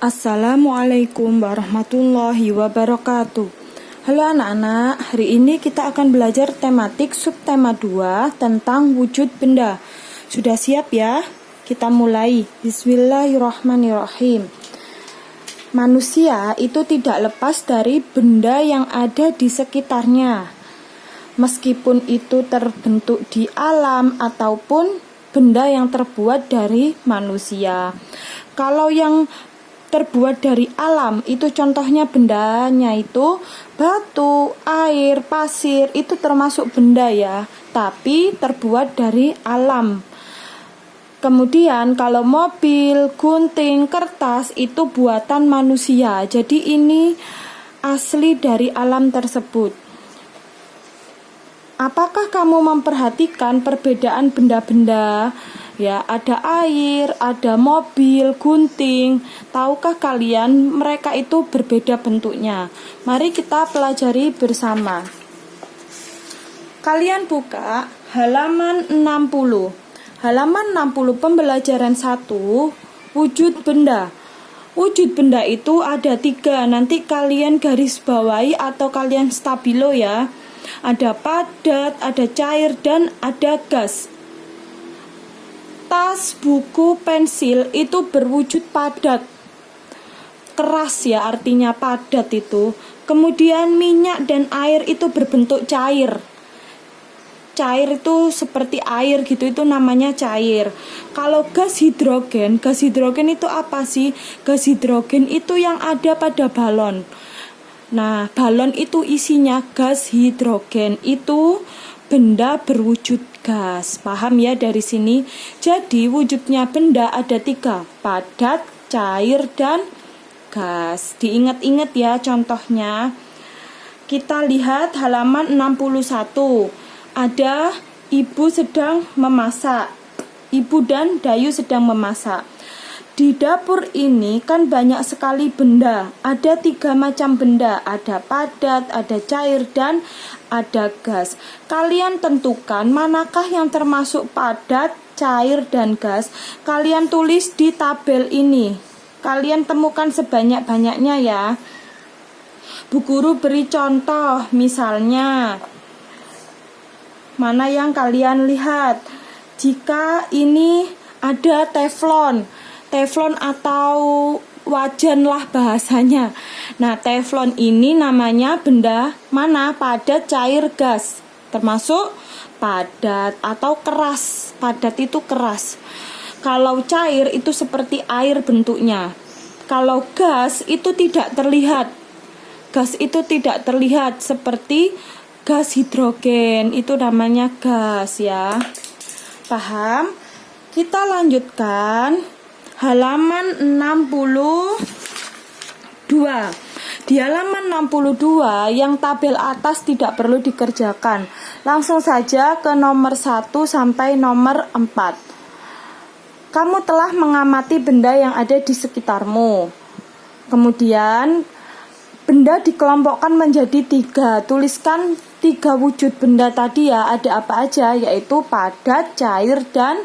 Assalamualaikum warahmatullahi wabarakatuh. Halo anak-anak, hari ini kita akan belajar tematik subtema 2 tentang wujud benda. Sudah siap ya? Kita mulai. Bismillahirrahmanirrahim. Manusia itu tidak lepas dari benda yang ada di sekitarnya, meskipun itu terbentuk di alam ataupun benda yang terbuat dari manusia. Kalau yang terbuat dari alam itu contohnya bendanya itu batu, air, pasir, itu termasuk benda ya, tapi terbuat dari alam. Kemudian kalau mobil, gunting, kertas itu buatan manusia. Jadi ini asli dari alam tersebut. Apakah kamu memperhatikan perbedaan benda-benda? Ya, ada air, ada mobil, gunting. Tahukah kalian mereka itu berbeda bentuknya? Mari kita pelajari bersama. Kalian buka halaman 60. Halaman 60 pembelajaran 1, wujud benda. Wujud benda itu ada 3. Nanti kalian garis bawahi atau kalian stabilo ya. Ada padat, ada cair, dan ada gas. Tas, buku, pensil itu berwujud padat, keras ya, artinya padat itu. Kemudian minyak dan air itu berbentuk cair. Cair itu seperti air gitu, itu namanya cair. Kalau gas hidrogen itu apa sih? Gas hidrogen itu yang ada pada balon. Nah, balon itu isinya gas hidrogen, itu benda berwujud gas. Paham ya dari sini? Jadi wujudnya benda ada 3, padat, cair, dan gas. Diingat-ingat ya contohnya. Kita lihat halaman 61. Ada ibu sedang memasak. Ibu dan Dayu sedang memasak. Di dapur ini kan banyak sekali benda. Ada 3 macam benda. Ada padat, ada cair, dan ada gas. Kalian tentukan manakah yang termasuk padat, cair, dan gas. Kalian tulis di tabel ini. Kalian temukan sebanyak-banyaknya ya. Bu Guru beri contoh, misalnya mana yang kalian lihat. Jika ini ada teflon atau wajan lah bahasanya. Nah, teflon ini namanya benda mana? Padat, cair, gas. Termasuk padat atau keras. Padat itu keras. Kalau cair itu seperti air bentuknya. Kalau gas itu tidak terlihat. Gas itu tidak terlihat seperti gas hidrogen. Itu namanya gas ya. Paham? Kita lanjutkan halaman 62. Di halaman 62 yang tabel atas tidak perlu dikerjakan. Langsung saja ke nomor 1 sampai nomor 4. Kamu telah mengamati benda yang ada di sekitarmu. Kemudian benda dikelompokkan menjadi 3. Tuliskan 3 wujud benda tadi ya. Ada apa aja? Yaitu padat, cair, dan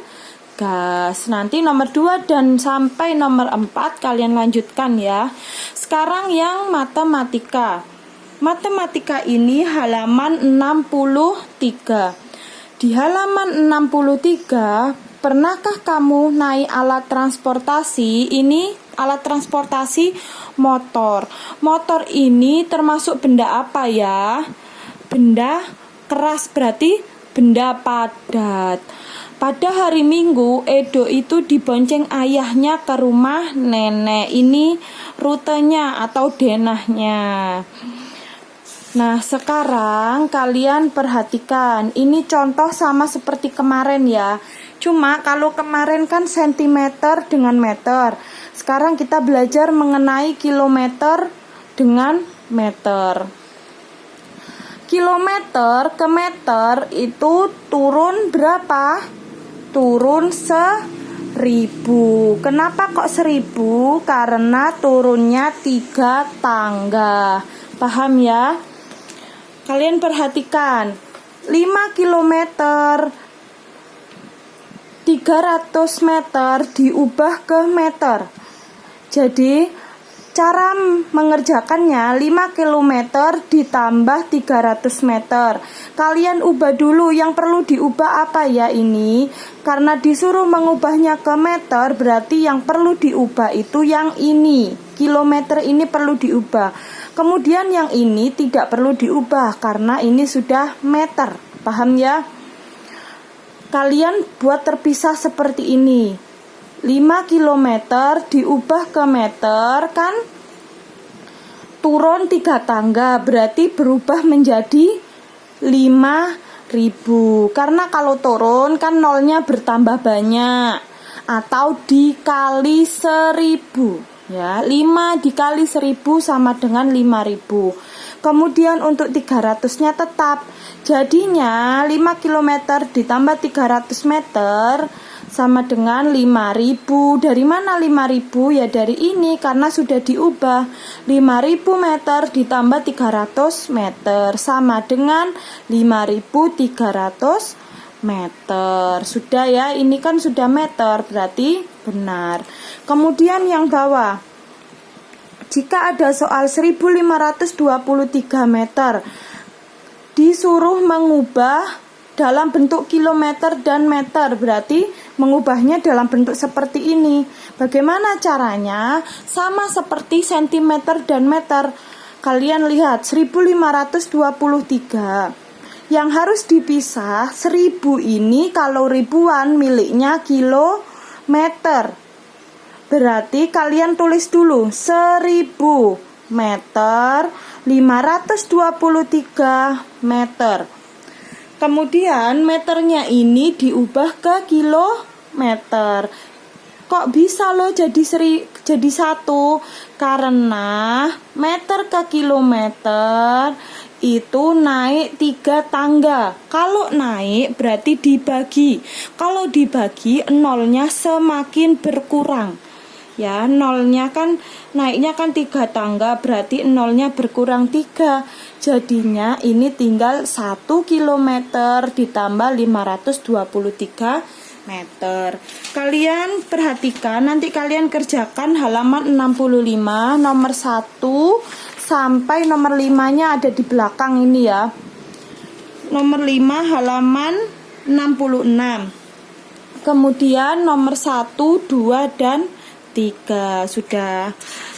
gas. Nanti nomor 2 dan sampai nomor 4 kalian lanjutkan ya. Sekarang yang matematika. Matematika ini halaman 63. Di halaman 63, pernahkah kamu naik alat transportasi? Ini alat transportasi motor. Motor ini termasuk benda apa ya? Benda keras, berarti benda padat. Pada hari Minggu, Edo itu dibonceng ayahnya ke rumah nenek. Ini rutenya atau denahnya. Nah, sekarang kalian perhatikan. Ini contoh sama seperti kemarin ya. Cuma kalau kemarin kan sentimeter dengan meter. Sekarang kita belajar mengenai kilometer dengan meter. Kilometer ke meter itu turun berapa? Turun 1000. Kenapa kok 1000? Karena turunnya 3 tangga. Paham ya? Kalian perhatikan. 5 kilometer 300 meter diubah ke meter. Jadi Cara mengerjakannya 5 km ditambah 300 meter. Kalian ubah dulu, yang perlu diubah apa ya ini? Karena disuruh mengubahnya ke meter, berarti yang perlu diubah itu yang ini. Kilometer ini perlu diubah. Kemudian yang ini tidak perlu diubah karena ini sudah meter. Paham ya? Kalian buat terpisah seperti ini. 5 km diubah ke meter kan turun 3 tangga, berarti berubah menjadi 5.000. Karena kalau turun kan nolnya bertambah banyak atau dikali 1.000 ya. 5 dikali 1.000 sama dengan 5.000. Kemudian untuk 300-nya tetap. Jadinya 5 km ditambah 300 meter sama dengan 5.000. Dari mana 5.000? Ya dari ini karena sudah diubah. 5.000 meter ditambah 300 meter sama dengan 5.300 meter. Sudah ya, ini kan sudah meter, berarti benar. Kemudian yang bawah, jika ada soal 1523 meter disuruh mengubah dalam bentuk kilometer dan meter, berarti mengubahnya dalam bentuk seperti ini. Bagaimana caranya? Sama seperti sentimeter dan meter. Kalian lihat 1523. Yang harus dipisah 1000 ini kalau ribuan miliknya kilometer. Berarti kalian tulis dulu 1000 meter 523 meter. Kemudian meternya ini diubah ke kilometer. Kok bisa loh jadi satu? Karena meter ke kilometer itu naik 3 tangga. Kalau naik berarti dibagi. Kalau dibagi nolnya semakin berkurang. Ya, nolnya kan naiknya kan 3 tangga, berarti nolnya berkurang 3. Jadinya ini tinggal 1 km ditambah 523 meter. Kalian perhatikan, nanti kalian kerjakan halaman 65 nomor 1 sampai nomor 5-nya ada di belakang ini ya. Nomor 5 halaman 66. Kemudian nomor 1, 2 dan 3 sudah.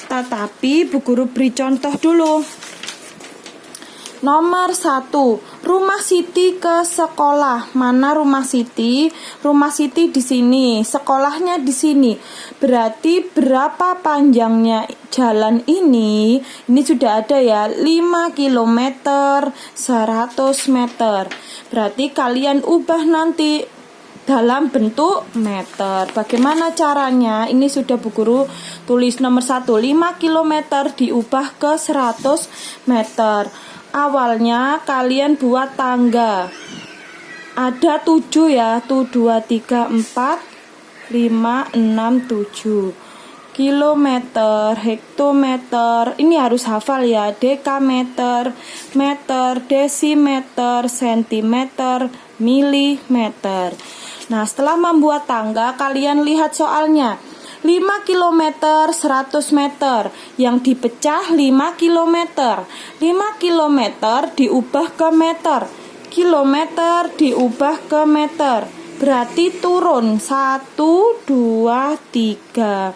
Tetapi Bu Guru beri contoh dulu. Nomor 1, rumah Siti ke sekolah. Mana rumah Siti? Rumah Siti di sini, sekolahnya di sini. Berarti berapa panjangnya jalan ini? Ini sudah ada ya, 5 km 100 meter. Berarti kalian ubah nanti dalam bentuk meter. Bagaimana caranya? Ini sudah Bu Guru tulis nomor 1, 5 km diubah ke 100 meter. Awalnya kalian buat tangga. Ada 7 ya, 1, 2, 3, 4, 5, 6, 7. Kilometer, hektometer, ini harus hafal ya. Dekameter, meter, desimeter, sentimeter, milimeter. Nah, setelah membuat tangga, kalian lihat soalnya. 5 km 100 meter. Yang dipecah 5 km. 5 km diubah ke meter. Kilometer diubah ke meter. Berarti turun 1, 2, 3.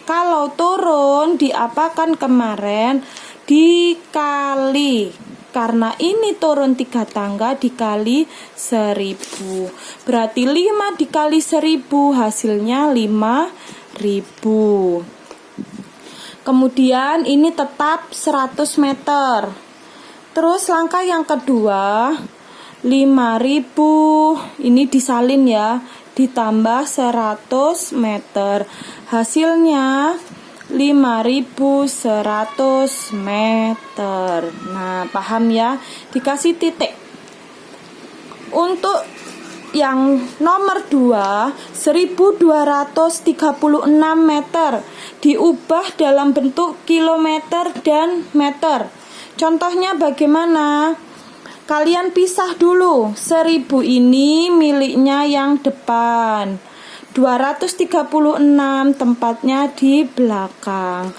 Kalau turun diapakan kemarin? Dikali. Karena ini turun 3 tangga dikali 1000. Berarti 5 dikali 1000 hasilnya 5.000. Kemudian ini tetap 100 meter. Terus langkah yang kedua 5.000. Ini disalin ya. Ditambah 100 meter. Hasilnya 5.100 meter. Nah, paham ya? Dikasih titik. Untuk yang nomor 2, 1236 meter diubah dalam bentuk kilometer dan meter. Contohnya bagaimana? Kalian pisah dulu. 1000 ini miliknya yang depan. 236 tempatnya di belakang.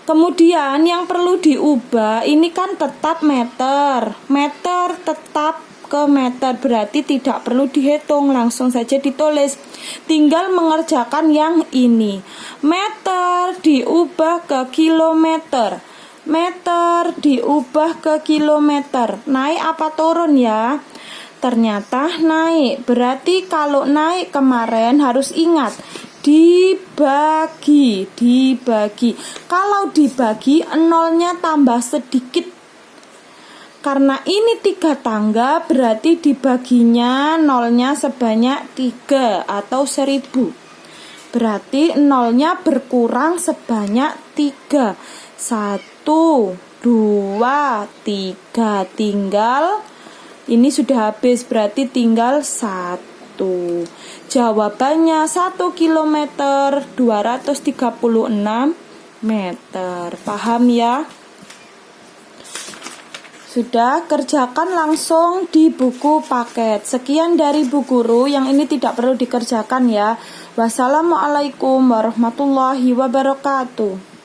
Kemudian yang perlu diubah ini kan tetap meter. Meter tetap ke meter, berarti tidak perlu dihitung, langsung saja ditulis. Tinggal mengerjakan yang ini. Meter diubah ke kilometer. Meter diubah ke kilometer. Naik apa turun ya? Ternyata naik. Berarti kalau naik kemarin harus ingat dibagi. Kalau dibagi nolnya tambah sedikit. Karena ini 3 tangga berarti dibaginya nolnya sebanyak 3 atau 1000. Berarti nolnya berkurang sebanyak 3. 1, 2, 3. Tinggal ini sudah habis, berarti tinggal 1. Jawabannya 1 kilometer 236 meter. Paham ya? Sudah, kerjakan langsung di buku paket. Sekian dari Bu Guru, yang ini tidak perlu dikerjakan ya. Wassalamualaikum warahmatullahi wabarakatuh.